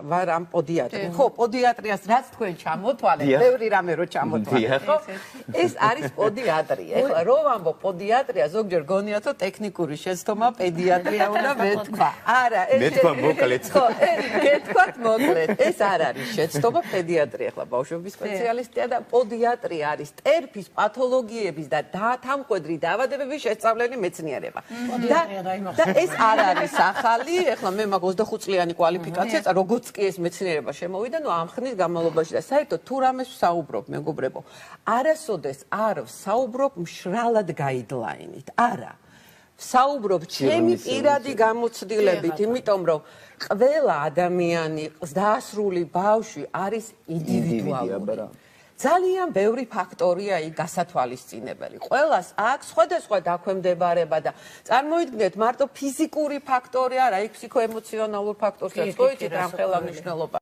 ვარ ამ პოდიატრი. ხო, პოდიატრიას რაც თქვენ ჩამოთვალეთ, ბევრი რამე რო ჩამოთვალეთ, ხო? ეს არის პოდიატრი. ეხლა რო ვამბობ პოდიატრია, ზოგჯერ გონიათ რომ ტექნიკური შეცდომა პედიატრია უნდა ვეთქვა. არა, ეს მეთქვა მოკლედ. ხო, გეთქვათ მოკლედ. ეს არ არის შეცდომა პედიატრია, ეხლა ბავშვების სპეციალისტია და პოდიატრია არის ტერფის პათოლოგიების და დაათამკვედრი დაავადებების შესწავლილი მეცნიერება. და ეს არ არის ახალი, ეხლა მე მაგ 25 წლიანი კვალიფიკაცია, როგორც კი ეს მეცნიერება შემოვიდა, ნუ ამ ხნის განმავლობაში და საერთოდ თუ რამეს ვსაუბრობ, მეგობრებო, არასოდეს არ ვსაუბრობ მშრალად გაიდლაინით. არა. ვსაუბრობ ჩემი პირადი გამოცდილებით, იმიტომ რომ ყველა ადამიანი დაასრული ბავშვი არის ინდივიდუალური. ძალიან ბევრი ფაქტორია იქ გასათვალისწინებელი. ყველას აქვს სხვადასხვა დაქვემდებარება და წარმოიდგინეთ მარტო ფიზიკური ფაქტორი არა, იქ ფსიქოემოციონალური ფაქტორია, ხო იცით რა ხელმძღვანელობა.